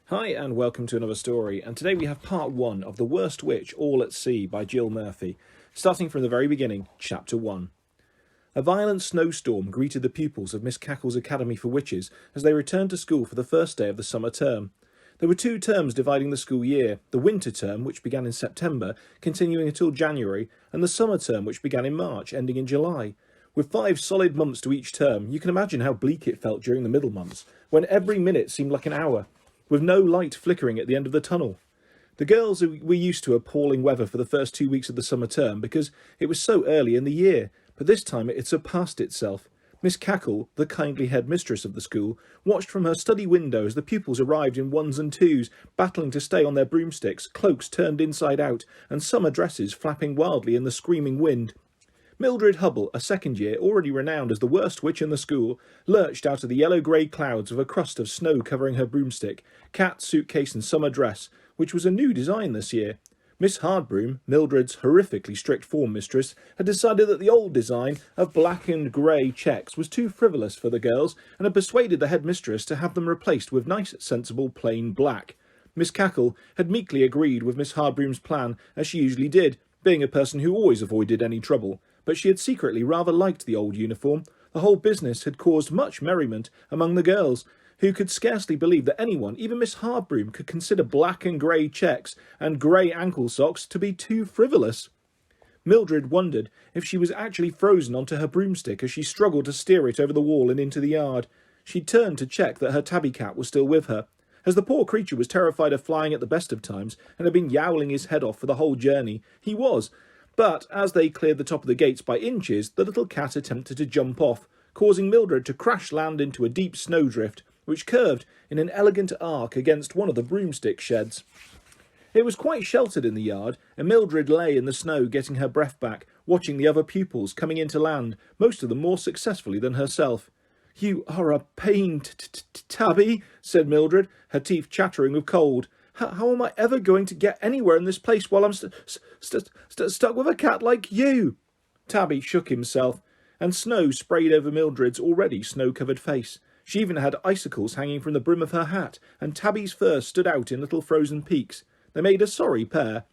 Hi and welcome to another story, and today we have part 1 of The Worst Witch All at Sea by Jill Murphy, starting from the very beginning, chapter 1. A violent snowstorm greeted the pupils of Miss Cackle's Academy for Witches as they returned to school for the first day of the summer term. There were 2 terms dividing the school year, the winter term, which began in September, continuing until January, and the summer term, which began in March, ending in July. With 5 solid months to each term, you can imagine how bleak it felt during the middle months, when every minute seemed like an hour, with no light flickering at the end of the tunnel. The girls were used to appalling weather for the first 2 weeks of the summer term because it was so early in the year, but this time it had surpassed itself. Miss Cackle, the kindly headmistress of the school, watched from her study window as the pupils arrived in ones and twos, battling to stay on their broomsticks, cloaks turned inside out, and summer dresses flapping wildly in the screaming wind. Mildred Hubble, a second year, already renowned as the worst witch in the school, lurched out of the yellow-grey clouds with a crust of snow covering her broomstick, cat, suitcase and summer dress, which was a new design this year. Miss Hardbroom, Mildred's horrifically strict form mistress, had decided that the old design of black and grey checks was too frivolous for the girls and had persuaded the headmistress to have them replaced with nice, sensible, plain black. Miss Cackle had meekly agreed with Miss Hardbroom's plan, as she usually did, being a person who always avoided any trouble, but she had secretly rather liked the old uniform. The whole business had caused much merriment among the girls, who could scarcely believe that anyone, even Miss Hardbroom, could consider black and grey checks and grey ankle socks to be too frivolous. Mildred wondered if she was actually frozen onto her broomstick as she struggled to steer it over the wall and into the yard. She turned to check that her tabby cat was still with her, as the poor creature was terrified of flying at the best of times and had been yowling his head off for the whole journey. He was, but as they cleared the top of the gates by inches, the little cat attempted to jump off, causing Mildred to crash land into a deep snowdrift, which curved in an elegant arc against one of the broomstick sheds. It was quite sheltered in the yard, and Mildred lay in the snow getting her breath back, watching the other pupils coming into land, most of them more successfully than herself. "You are a pain, Tabby," said Mildred, her teeth chattering with cold. How am I ever going to get anywhere in this place while I'm stuck with a cat like you?" Tabby shook himself, and snow sprayed over Mildred's already snow-covered face. She even had icicles hanging from the brim of her hat, and Tabby's fur stood out in little frozen peaks. They made a sorry pair.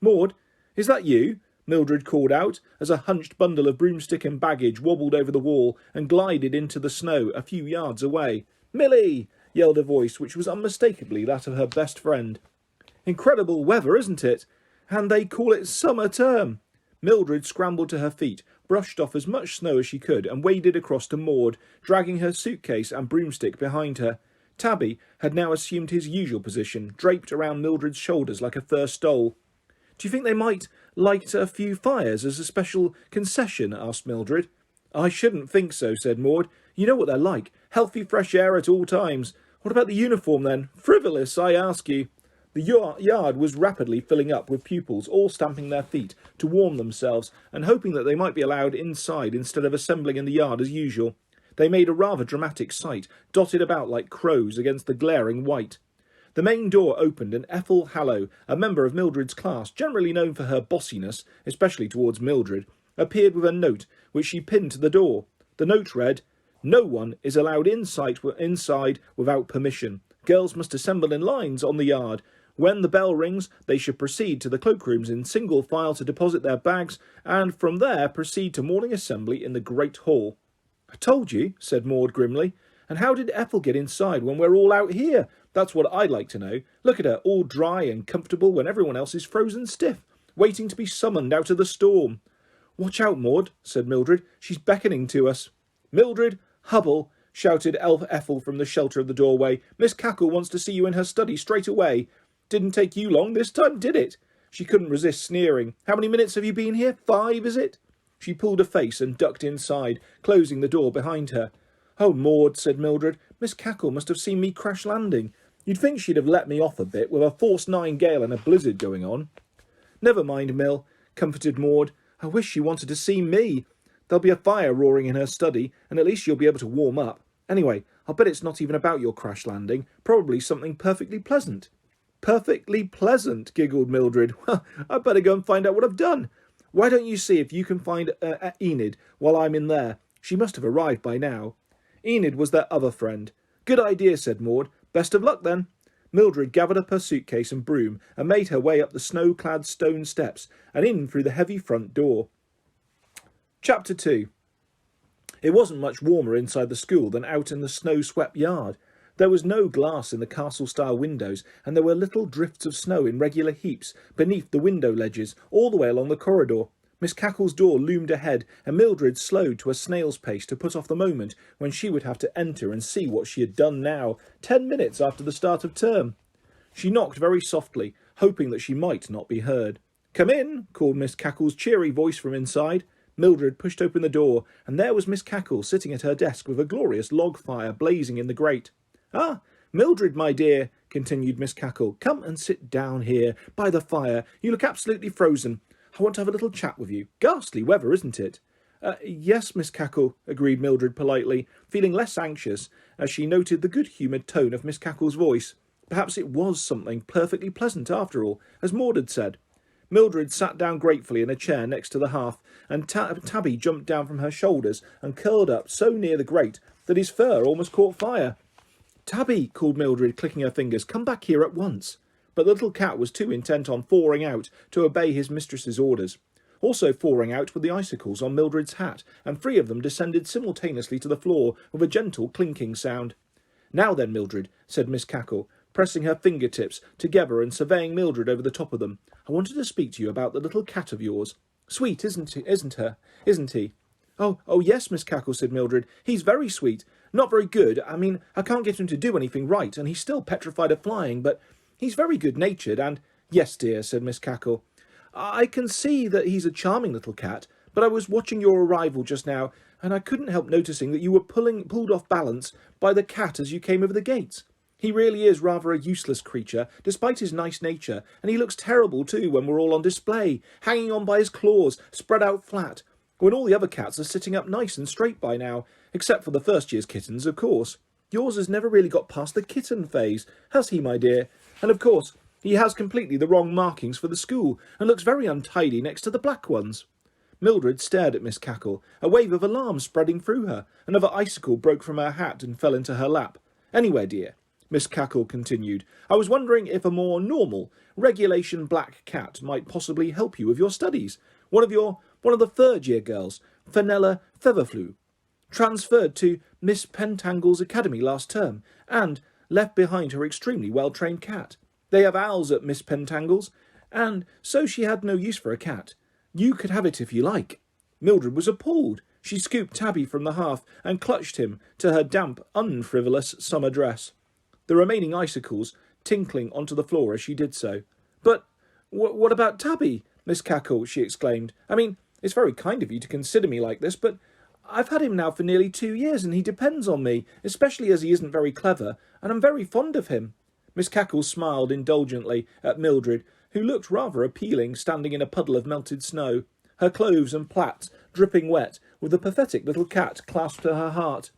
"Maud, is that you?" Mildred called out, as a hunched bundle of broomstick and baggage wobbled over the wall and glided into the snow a few yards away. "Millie!" yelled a voice which was unmistakably that of her best friend. "Incredible weather, isn't it? And they call it summer term." Mildred scrambled to her feet, brushed off as much snow as she could, and waded across to Maud, dragging her suitcase and broomstick behind her. Tabby had now assumed his usual position, draped around Mildred's shoulders like a fur stole. "Do you think they might light a few fires as a special concession?" asked Mildred. "I shouldn't think so," said Maud. "You know what they're like. Healthy fresh air at all times. What about the uniform, then? Frivolous, I ask you." The yard was rapidly filling up with pupils, all stamping their feet to warm themselves and hoping that they might be allowed inside instead of assembling in the yard as usual. They made a rather dramatic sight, dotted about like crows against the glaring white. The main door opened and Ethel Hallow, a member of Mildred's class, generally known for her bossiness, especially towards Mildred, appeared with a note which she pinned to the door. The note read, "No one is allowed inside without permission. Girls must assemble in lines on the yard. When the bell rings, they should proceed to the cloakrooms in single file to deposit their bags, and from there proceed to morning assembly in the great hall." "I told you," said Maud grimly. "And how did Ethel get inside when we're all out here? That's what I'd like to know. Look at her, all dry and comfortable when everyone else is frozen stiff, waiting to be summoned out of the storm." "Watch out, Maud," said Mildred. "She's beckoning to us." "Mildred Hubble," shouted Ethel from the shelter of the doorway. "Miss Cackle wants to see you in her study straight away. Didn't take you long this time, did it?" She couldn't resist sneering. "How many minutes have you been here? 5, is it?" She pulled a face and ducked inside, closing the door behind her. "Oh, Maud," said Mildred, "Miss Cackle must have seen me crash landing. You'd think she'd have let me off a bit with a force 9 gale and a blizzard going on." "Never mind, Mill," comforted Maud. "I wish she wanted to see me. There'll be a fire roaring in her study, and at least you'll be able to warm up. Anyway, I'll bet it's not even about your crash landing. Probably something perfectly pleasant." "Perfectly pleasant," giggled Mildred. "Well, I'd better go and find out what I've done. Why don't you see if you can find Enid while I'm in there? She must have arrived by now." Enid was their other friend. "Good idea," said Maud. "Best of luck, then." Mildred gathered up her suitcase and broom and made her way up the snow-clad stone steps and in through the heavy front door. Chapter 2. It wasn't much warmer inside the school than out in the snow-swept yard. There was no glass in the castle-style windows, and there were little drifts of snow in regular heaps beneath the window ledges all the way along the corridor. Miss Cackle's door loomed ahead, and Mildred slowed to a snail's pace to put off the moment when she would have to enter and see what she had done now, 10 minutes after the start of term. She knocked very softly, hoping that she might not be heard. "Come in," called Miss Cackle's cheery voice from inside. Mildred pushed open the door, and there was Miss Cackle sitting at her desk with a glorious log fire blazing in the grate. "Ah, Mildred, my dear," continued Miss Cackle, "come and sit down here by the fire. You look absolutely frozen. I want to have a little chat with you. Ghastly weather, isn't it?" Yes, Miss Cackle," agreed Mildred politely, feeling less anxious as she noted the good-humoured tone of Miss Cackle's voice. Perhaps it was something perfectly pleasant after all, as Maud had said. Mildred sat down gratefully in a chair next to the hearth, and Tabby jumped down from her shoulders and curled up so near the grate that his fur almost caught fire. "Tabby," called Mildred, clicking her fingers, "come back here at once." But the little cat was too intent on thawing out to obey his mistress's orders. Also thawing out were the icicles on Mildred's hat, and 3 of them descended simultaneously to the floor with a gentle clinking sound. "Now then, Mildred," said Miss Cackle, pressing her fingertips together and surveying Mildred over the top of them, "I wanted to speak to you about the little cat of yours. Sweet, isn't he?" Oh, yes, Miss Cackle," said Mildred. "He's very sweet. Not very good. I mean, I can't get him to do anything right, and he's still petrified of flying, but he's very good-natured, and—" "Yes, dear," said Miss Cackle. "I can see that he's a charming little cat, but I was watching your arrival just now, and I couldn't help noticing that you were pulled off balance by the cat as you came over the gates. He really is rather a useless creature, despite his nice nature, and he looks terrible too when we're all on display, hanging on by his claws, spread out flat, when all the other cats are sitting up nice and straight by now, except for the first year's kittens, of course. Yours has never really got past the kitten phase, has he, my dear? And of course, he has completely the wrong markings for the school, and looks very untidy next to the black ones." Mildred stared at Miss Cackle, a wave of alarm spreading through her. Another icicle broke from her hat and fell into her lap. "Anyway, dear," Miss Cackle continued, "I was wondering if a more normal, regulation black cat might possibly help you with your studies. One of the 3rd-year girls, Fenella Featherflew, transferred to Miss Pentangle's academy last term, and left behind her extremely well-trained cat. They have owls at Miss Pentangle's, and so she had no use for a cat. You could have it if you like." Mildred was appalled. She scooped Tabby from the hearth and clutched him to her damp, unfrivolous summer dress, the remaining icicles tinkling onto the floor as she did so. "But what about Tabby, Miss Cackle?" she exclaimed. "I mean, it's very kind of you to consider me like this, but I've had him now for nearly 2 years, and he depends on me, especially as he isn't very clever, and I'm very fond of him." Miss Cackle smiled indulgently at Mildred, who looked rather appealing standing in a puddle of melted snow, her clothes and plaits dripping wet, with the pathetic little cat clasped to her heart.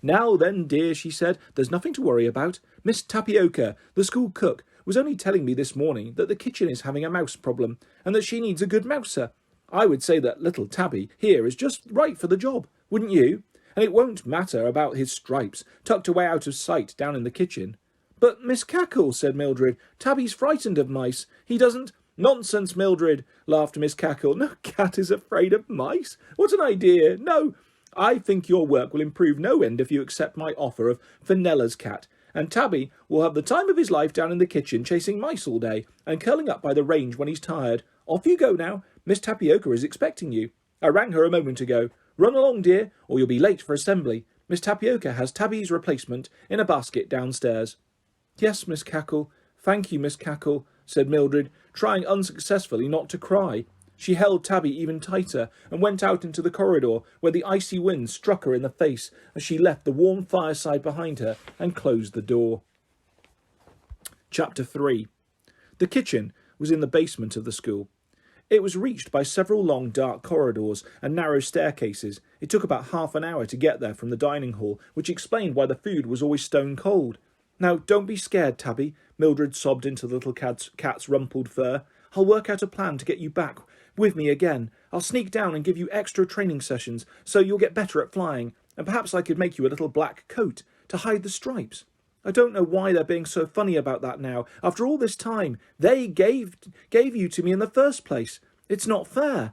"Now then, dear," she said, "there's nothing to worry about. Miss Tapioca, the school cook, was only telling me this morning that the kitchen is having a mouse problem, and that she needs a good mouser. I would say that little Tabby here is just right for the job, wouldn't you? And it won't matter about his stripes, tucked away out of sight down in the kitchen." "But, Miss Cackle," said Mildred, "Tabby's frightened of mice. He doesn't—" "Nonsense, Mildred," laughed Miss Cackle. "No cat is afraid of mice. What an idea! No, I think your work will improve no end if you accept my offer of Fenella's cat, and Tabby will have the time of his life down in the kitchen chasing mice all day, and curling up by the range when he's tired. Off you go now. Miss Tapioca is expecting you. I rang her a moment ago. Run along, dear, or you'll be late for assembly. Miss Tapioca has Tabby's replacement in a basket downstairs." "Yes, Miss Cackle. Thank you, Miss Cackle," said Mildred, trying unsuccessfully not to cry. She held Tabby even tighter and went out into the corridor, where the icy wind struck her in the face as she left the warm fireside behind her and closed the door. Chapter 3. The kitchen was in the basement of the school. It was reached by several long dark corridors and narrow staircases. It took about half an hour to get there from the dining hall, which explained why the food was always stone cold. "Now, don't be scared, Tabby," Mildred sobbed into the little cat's rumpled fur. "I'll work out a plan to get you back with me again. I'll sneak down and give you extra training sessions so you'll get better at flying, and perhaps I could make you a little black coat to hide the stripes." I don't know why they're being so funny about that now. After all this time, they gave you to me in the first place. It's not fair."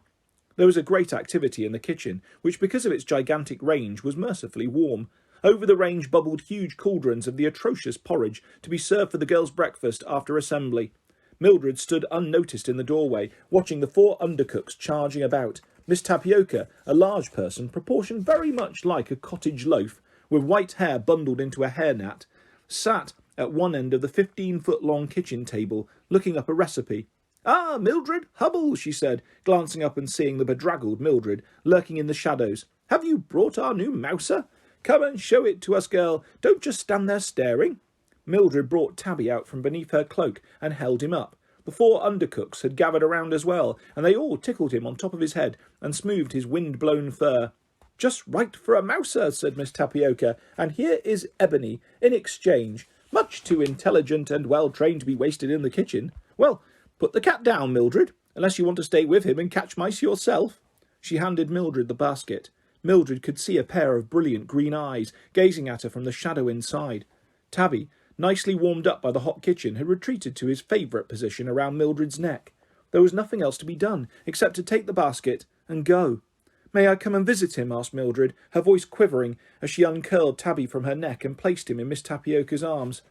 There was a great activity in the kitchen, which because of its gigantic range was mercifully warm. Over the range bubbled huge cauldrons of the atrocious porridge to be served for the girls' breakfast after assembly. Mildred stood unnoticed in the doorway, watching the 4 undercooks charging about. Miss Tapioca, a large person proportioned very much like a cottage loaf, with white hair bundled into a hairnet, sat at one end of the 15-foot-long kitchen table, looking up a recipe. "Ah, Mildred Hubble," she said, glancing up and seeing the bedraggled Mildred lurking in the shadows. "Have you brought our new mouser? Come and show it to us, girl. Don't just stand there staring." Mildred brought Tabby out from beneath her cloak and held him up. The 4 undercooks had gathered around as well, and they all tickled him on top of his head and smoothed his wind-blown fur. "Just right for a mouser," said Miss Tapioca, "and here is Ebony in exchange. Much too intelligent and well-trained to be wasted in the kitchen. Well, put the cat down, Mildred, unless you want to stay with him and catch mice yourself." She handed Mildred the basket. Mildred could see a pair of brilliant green eyes gazing at her from the shadow inside. Tabby, nicely warmed up by the hot kitchen, had retreated to his favourite position around Mildred's neck. There was nothing else to be done except to take the basket and go. "May I come and visit him?" asked Mildred, her voice quivering as she uncurled Tabby from her neck and placed him in Miss Tapioca's arms.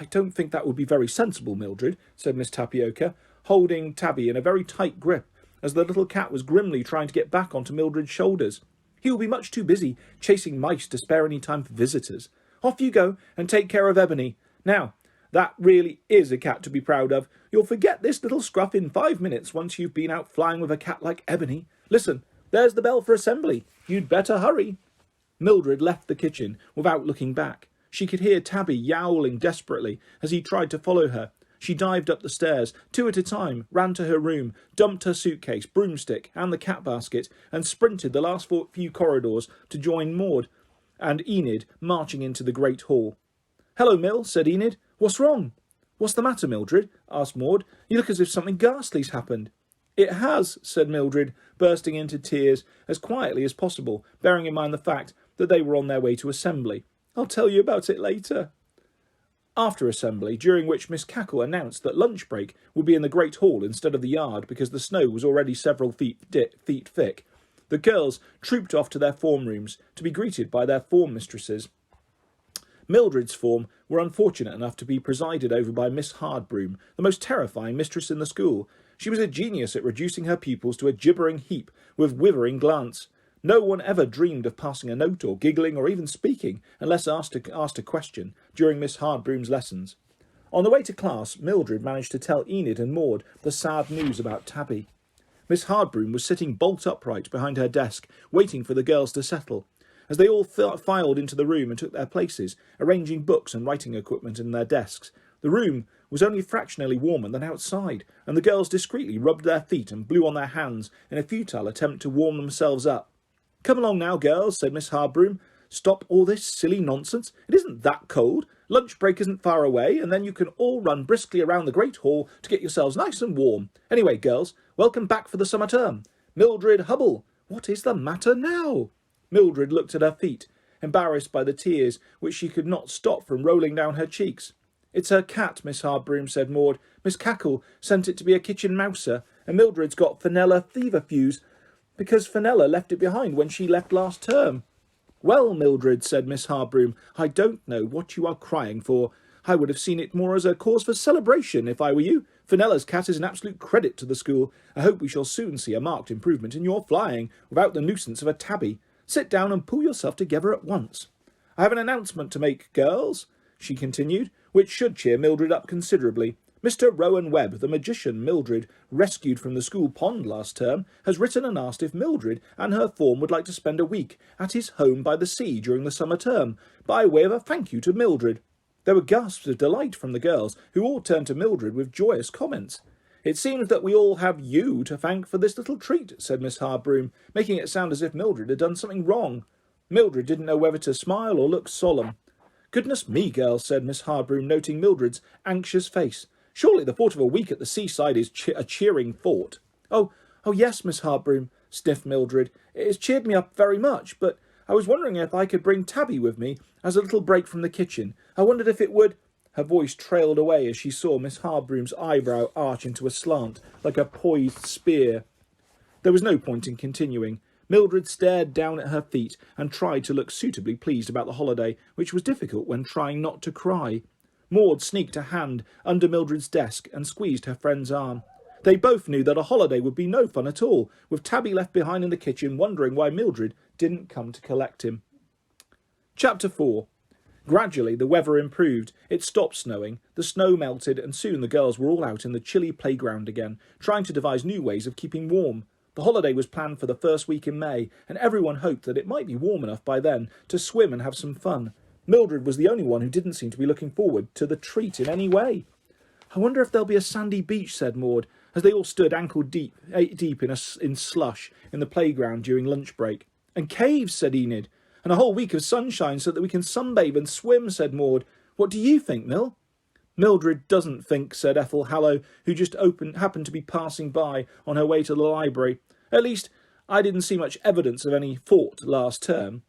"I don't think that would be very sensible, Mildred," said Miss Tapioca, holding Tabby in a very tight grip as the little cat was grimly trying to get back onto Mildred's shoulders. "He will be much too busy chasing mice to spare any time for visitors. Off you go and take care of Ebony. Now, that really is a cat to be proud of. You'll forget this little scruff in 5 minutes once you've been out flying with a cat like Ebony. Listen, there's the bell for assembly. You'd better hurry." Mildred left the kitchen without looking back. She could hear Tabby yowling desperately as he tried to follow her. She dived up the stairs, 2 at a time, ran to her room, dumped her suitcase, broomstick, and the cat basket, and sprinted the last few corridors to join Maud and Enid marching into the great hall. "Hello, Mill," said Enid. "What's wrong?" "What's the matter, Mildred?" asked Maud. "You look as if something ghastly's happened." "It has," said Mildred, bursting into tears as quietly as possible, bearing in mind the fact that they were on their way to assembly. "I'll tell you about it later." After assembly, during which Miss Cackle announced that lunch break would be in the great hall instead of the yard because the snow was already several feet thick, the girls trooped off to their form rooms to be greeted by their form mistresses. Mildred's form were unfortunate enough to be presided over by Miss Hardbroom, the most terrifying mistress in the school. She was a genius at reducing her pupils to a gibbering heap with withering glance. No one ever dreamed of passing a note or giggling or even speaking unless asked a question during Miss Hardbroom's lessons. On the way to class, Mildred managed to tell Enid and Maud the sad news about Tabby. Miss Hardbroom was sitting bolt upright behind her desk, waiting for the girls to settle. As they all filed into the room and took their places, arranging books and writing equipment in their desks, the room was only fractionally warmer than outside, and the girls discreetly rubbed their feet and blew on their hands in a futile attempt to warm themselves up. "Come along now, girls," said Miss Hardbroom. "Stop all this silly nonsense. It isn't that cold. Lunch break isn't far away, and then you can all run briskly around the great hall to get yourselves nice and warm. Anyway, girls, welcome back for the summer term. Mildred Hubble, what is the matter now?" Mildred looked at her feet, embarrassed by the tears which she could not stop from rolling down her cheeks. "It's her cat, Miss Hardbroom," said Maud. "Miss Cackle sent it to be a kitchen mouser, and Mildred's got Fenella feverfews because Fenella left it behind when she left last term." "Well, Mildred," said Miss Hardbroom, "I don't know what you are crying for. I would have seen it more as a cause for celebration if I were you. Fenella's cat is an absolute credit to the school. I hope we shall soon see a marked improvement in your flying without the nuisance of a tabby. Sit down and pull yourself together at once. I have an announcement to make, girls," she continued, which should cheer Mildred up considerably. "Mr. Rowan Webb, the magician Mildred rescued from the school pond last term, has written and asked if Mildred and her form would like to spend a week at his home by the sea during the summer term, by way of a thank you to Mildred." There were gasps of delight from the girls, who all turned to Mildred with joyous comments. "It seems that we all have you to thank for this little treat," said Miss Hardbroom, making it sound as if Mildred had done something wrong. Mildred didn't know whether to smile or look solemn. "Goodness me, girls," said Miss Hardbroom, noting Mildred's anxious face. "Surely the thought of a week at the seaside is a cheering thought." Oh, yes, Miss Hardbroom," sniffed Mildred. "It has cheered me up very much, but I was wondering if I could bring Tabby with me as a little break from the kitchen. I wondered if it would—" Her voice trailed away as she saw Miss Hardbroom's eyebrow arch into a slant, like a poised spear. There was no point in continuing. Mildred stared down at her feet and tried to look suitably pleased about the holiday, which was difficult when trying not to cry. Maud sneaked a hand under Mildred's desk and squeezed her friend's arm. They both knew that a holiday would be no fun at all, with Tabby left behind in the kitchen wondering why Mildred didn't come to collect him. Chapter 4. Gradually the weather improved. It stopped snowing, the snow melted, and soon the girls were all out in the chilly playground again, trying to devise new ways of keeping warm. The holiday was planned for the first week in May, and everyone hoped that it might be warm enough by then to swim and have some fun. Mildred was the only one who didn't seem to be looking forward to the treat in any way. "I wonder if there'll be a sandy beach," said Maud, as they all stood ankle-deep in slush in the playground during lunch break. "And caves," said Enid. "And a whole week of sunshine so that we can sunbathe and swim," said Maud. "What do you think, Mill?" "Mildred doesn't think," said Ethel Hallow, who just happened to be passing by on her way to the library. "At least, I didn't see much evidence of any thought last term."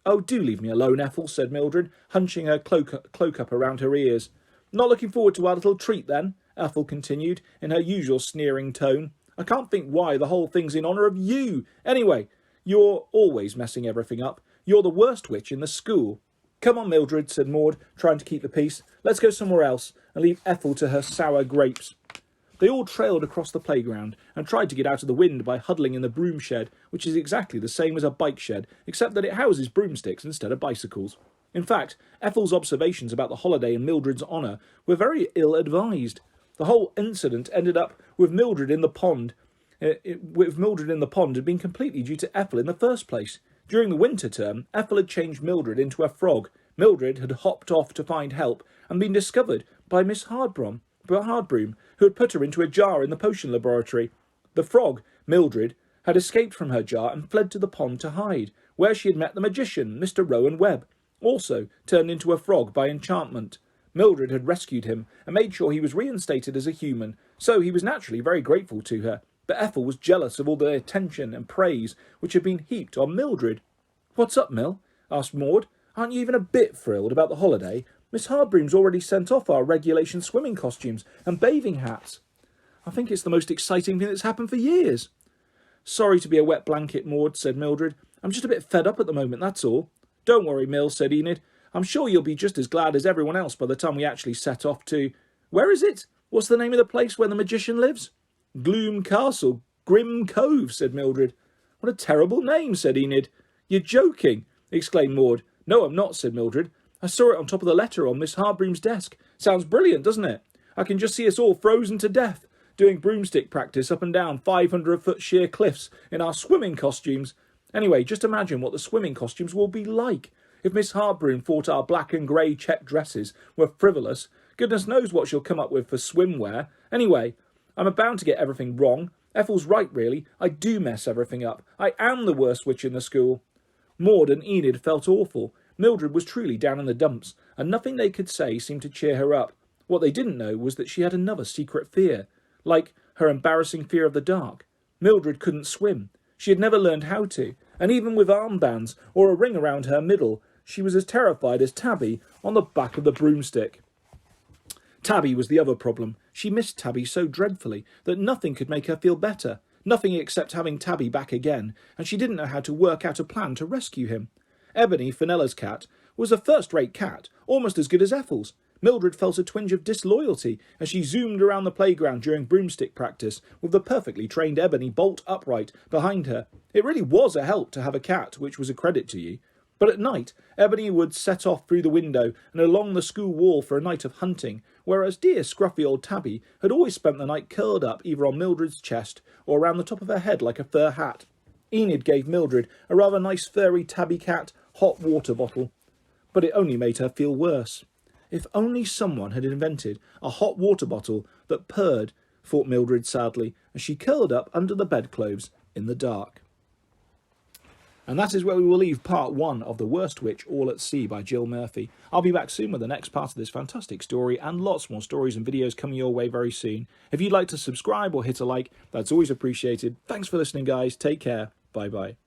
"Oh, do leave me alone, Ethel," said Mildred, hunching her cloak up around her ears. "Not looking forward to our little treat, then?" Ethel continued, in her usual sneering tone. "I can't think why the whole thing's in honour of you. Anyway, you're always messing everything up. You're the worst witch in the school." "Come on, Mildred," said Maud, trying to keep the peace. "Let's go somewhere else and leave Ethel to her sour grapes." They all trailed across the playground and tried to get out of the wind by huddling in the broom shed, which is exactly the same as a bike shed, except that it houses broomsticks instead of bicycles. In fact, Ethel's observations about the holiday in Mildred's honour were very ill-advised. The whole incident ended up with Mildred in the pond. Had been completely due to Ethel in the first place. During the winter term, Ethel had changed Mildred into a frog. Mildred had hopped off to find help and been discovered by Miss Hardbroom, who had put her into a jar in the potion laboratory. The frog, Mildred, had escaped from her jar and fled to the pond to hide, where she had met the magician, Mr. Rowan Webb, also turned into a frog by enchantment. Mildred had rescued him and made sure he was reinstated as a human, so he was naturally very grateful to her. But Ethel was jealous of all the attention and praise which had been heaped on Mildred. "What's up, Mill?" asked Maud. "Aren't you even a bit thrilled about the holiday? Miss Hardbroom's already sent off our regulation swimming costumes and bathing hats." "I think it's the most exciting thing that's happened for years." "Sorry to be a wet blanket, Maud," said Mildred. "I'm just a bit fed up at the moment, that's all." "Don't worry, Mill," said Enid. "I'm sure you'll be just as glad as everyone else by the time we actually set off to— Where is it? What's the name of the place where the magician lives?" "Gloom Castle, Grim Cove," said Mildred. "What a terrible name," said Enid. "You're joking," exclaimed Maud. "No, I'm not," said Mildred. "I saw it on top of the letter on Miss Hardbroom's desk. Sounds brilliant, doesn't it? I can just see us all frozen to death, doing broomstick practice up and down 500-foot sheer cliffs in our swimming costumes. Anyway, just imagine what the swimming costumes will be like. If Miss Hardbroom thought our black and grey check dresses were frivolous, goodness knows what she'll come up with for swimwear. Anyway, I'm bound to get everything wrong. Ethel's right, really. I do mess everything up. I am the worst witch in the school." Maud and Enid felt awful. Mildred was truly down in the dumps, and nothing they could say seemed to cheer her up. What they didn't know was that she had another secret fear, like her embarrassing fear of the dark. Mildred couldn't swim. She had never learned how to, and even with armbands or a ring around her middle, she was as terrified as Tabby on the back of the broomstick. Tabby was the other problem. She missed Tabby so dreadfully that nothing could make her feel better, nothing except having Tabby back again, and she didn't know how to work out a plan to rescue him. Ebony, Fenella's cat, was a first-rate cat, almost as good as Ethel's. Mildred felt a twinge of disloyalty as she zoomed around the playground during broomstick practice, with the perfectly trained Ebony bolt upright behind her. It really was a help to have a cat which was a credit to you. But at night, Ebony would set off through the window and along the school wall for a night of hunting, whereas dear scruffy old Tabby had always spent the night curled up either on Mildred's chest or around the top of her head like a fur hat. Enid gave Mildred a rather nice furry Tabby cat hot water bottle, but it only made her feel worse. If only someone had invented a hot water bottle that purred, thought Mildred sadly, as she curled up under the bedclothes in the dark. And that is where we will leave part 1 of The Worst Witch All at Sea by Jill Murphy. I'll be back soon with the next part of this fantastic story and lots more stories and videos coming your way very soon. If you'd like to subscribe or hit a like, that's always appreciated. Thanks for listening, guys. Take care. Bye-bye.